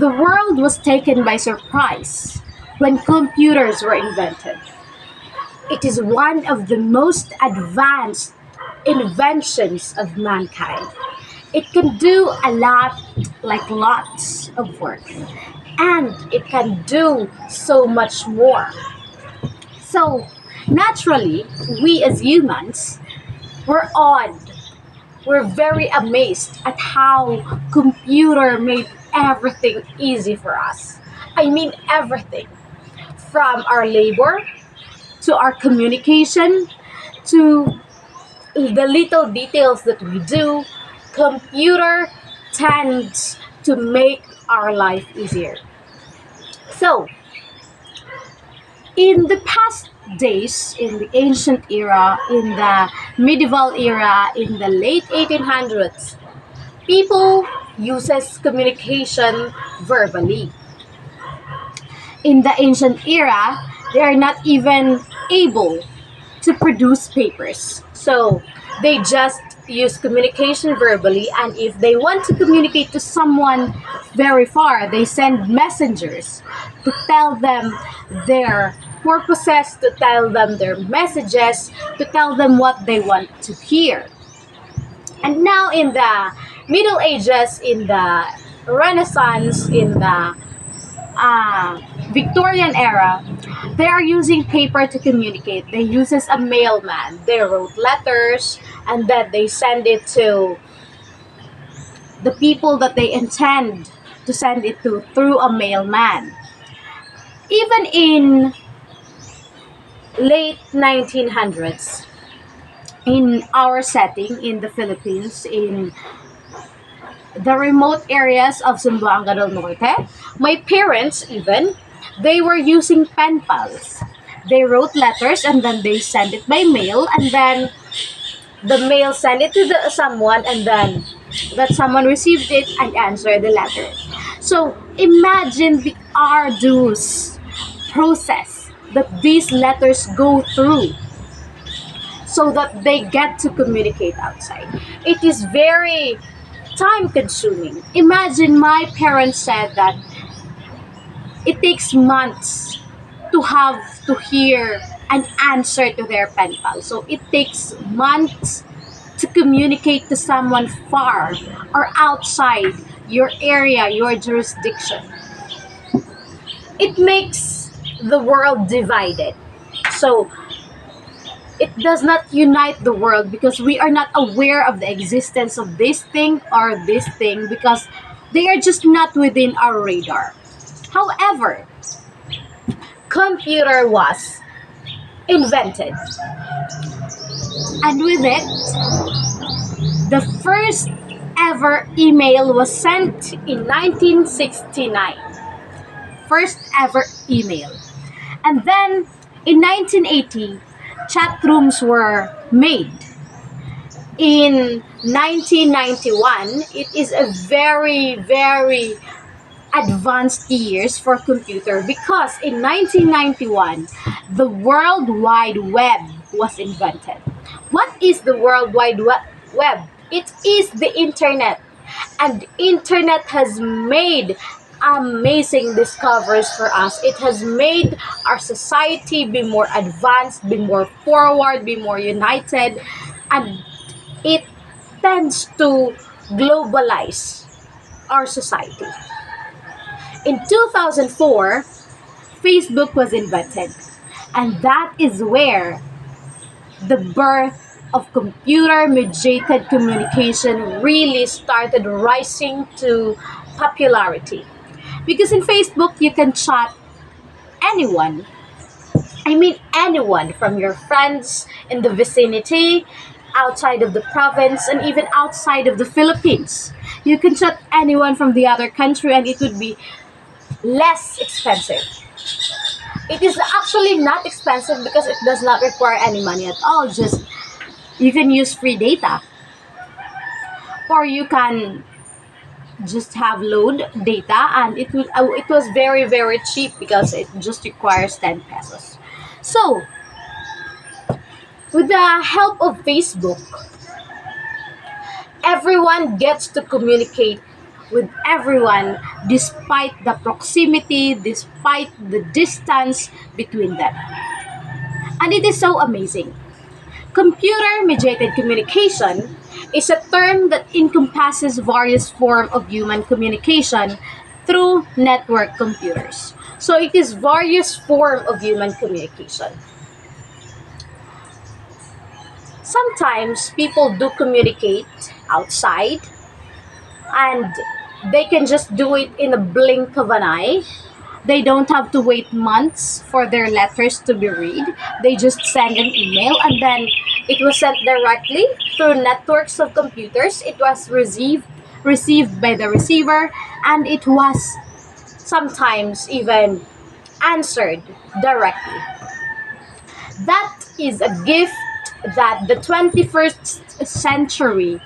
The world was taken by surprise when computers were invented. It is one of the most advanced inventions of mankind. It can do a lot, like lots of work, and it can do so much more. So, naturally, we as humans, we're awed. We're very amazed at how computer made everything easy for us. I mean everything, from our labor to our communication to the little details that we do. Computer tends to make our life easier. So, in the past days, in the ancient era, in the medieval era, in the late 1800s, people uses communication verbally. In the ancient era, they are not even able to produce papers. So they just use communication verbally, and if they want to communicate to someone very far, they send messengers to tell them their purposes, to tell them their messages, to tell them what they want to hear. And now in the Middle Ages, in the Renaissance, in the uh, Victorian era, they are using paper to communicate. They uses a mailman. They wrote letters and then they send it to the people that they intend to send it to through a mailman. Even in late 1900s, in our setting in the Philippines, in the remote areas of Zamboanga del Norte, my parents even, they were using pen pals. They wrote letters and then they sent it by mail, and then the mail sent it to someone, and then that someone received it and answered the letter. So imagine the arduous process that these letters go through so that they get to communicate outside. It is very time consuming. Imagine my parents said that it takes months to have to hear an answer to their pen pal. So it takes months to communicate to someone far or outside your area, your jurisdiction. It makes the world divided. So it does not unite the world because we are not aware of the existence of this thing or this thing because they are just not within our radar. However, computer was invented, and with it, the first ever email was sent in 1969. First ever email. And then in 1980, chat rooms were made. In 1991, it is a very, very advanced years for computer because in 1991, the World Wide Web was invented. What is the World Wide Web? It is the internet. And internet has made amazing discoveries for us. It has made our society be more advanced, be more forward, be more united, and it tends to globalize our society. In 2004, Facebook was invented, and that is where the birth of computer mediated communication really started rising to popularity. Because in Facebook, you can chat anyone. I mean, anyone from your friends in the vicinity, outside of the province, and even outside of the Philippines. You can chat anyone from the other country, and it would be less expensive. It is actually not expensive because it does not require any money at all. Just you can use free data, or you can just have load data, and it was very very cheap because it just requires 10 pesos. So with the help of Facebook, everyone gets to communicate with everyone despite the proximity, despite the distance between them. And it is so amazing. Computer mediated communication is a term that encompasses various forms of human communication through network computers. So it is various form of human communication. Sometimes people do communicate outside and they can just do it in a blink of an eye. They don't have to wait months for their letters to be read. They just send an email and then it was sent directly through networks of computers. It was received by the receiver, and it was sometimes even answered directly. That is a gift that the 21st century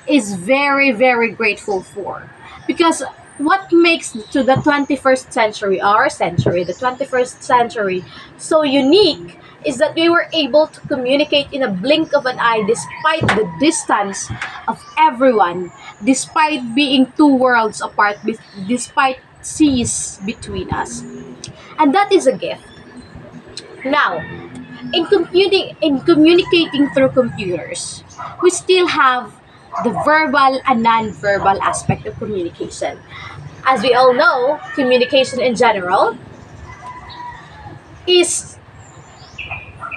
is very, very grateful for. Because what makes to the 21st century, our century, the 21st century, so unique is that we were able to communicate in a blink of an eye despite the distance of everyone, despite being two worlds apart, despite seas between us. And that is a gift. Now, in communicating through computers, we still have the verbal and non-verbal aspect of communication. As we all know, communication in general is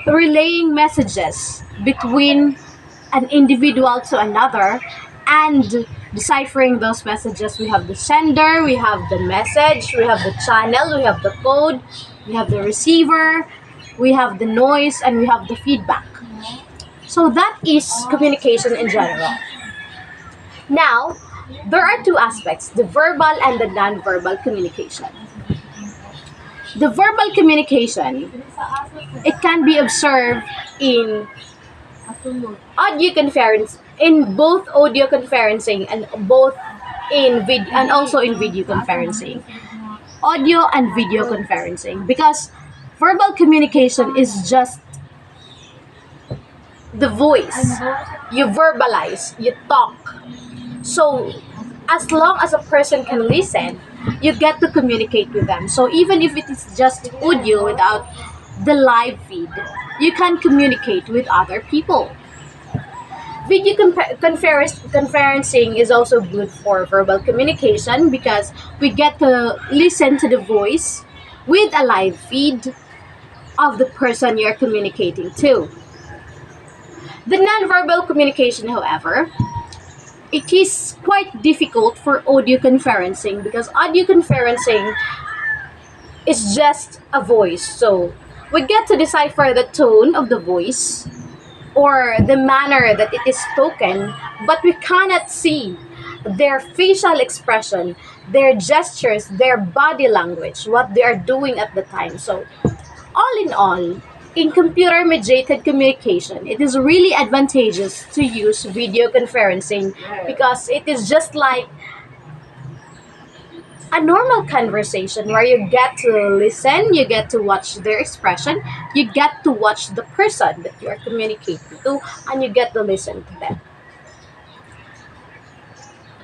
relaying messages between an individual to another and deciphering those messages. We have the sender, we have the message, we have the channel, we have the code, we have the receiver, we have the noise, and we have the feedback. So that is communication in general. Now, there are two aspects, the verbal and the non-verbal communication. The verbal communication, it can be observed in audio conference, in both audio conferencing and both in video and also in video conferencing. Audio and video conferencing, because verbal communication is just the voice. You verbalize, you talk. So as long as a person can listen, you get to communicate with them. So even if it is just audio without the live feed, you can communicate with other people. Video conferencing is also good for verbal communication because we get to listen to the voice with a live feed of the person you're communicating to. The nonverbal communication, however, it is quite difficult for audio conferencing because audio conferencing is just a voice. So we get to decipher the tone of the voice or the manner that it is spoken, but we cannot see their facial expression, their gestures, their body language, what they are doing at the time. So all in all, in computer mediated communication, it is really advantageous to use video conferencing because it is just like a normal conversation where you get to listen, you get to watch their expression, you get to watch the person that you are communicating to, and you get to listen to them.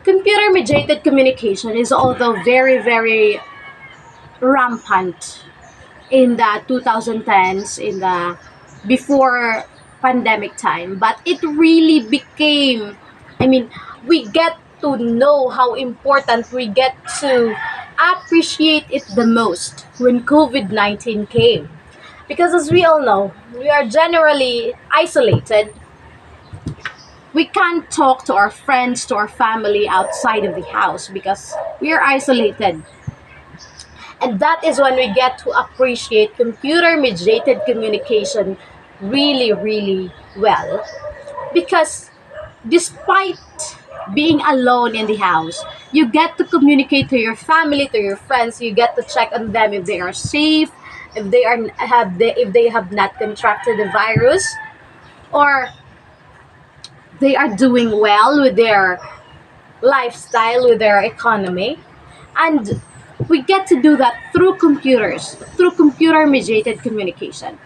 Computer mediated communication is also very, very rampant in the 2010s, in the before pandemic time, but it really became, we get to know how important, we get to appreciate it the most when COVID-19 came. Because as we all know, we are generally isolated. We can't talk to our friends, to our family outside of the house because we are isolated. And that is when we get to appreciate computer mediated communication really, really well. Because despite being alone in the house, you get to communicate to your family, to your friends. You get to check on them if they are safe, if they have not contracted the virus, or they are doing well with their lifestyle, with their economy. And we get to do that through computers, through computer mediated communication.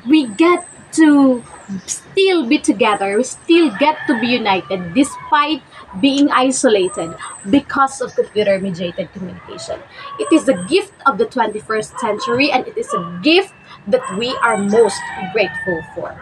We get to still be together. We still get to be united despite being isolated because of computer mediated communication. It is a gift of the 21st century, and it is a gift that we are most grateful for.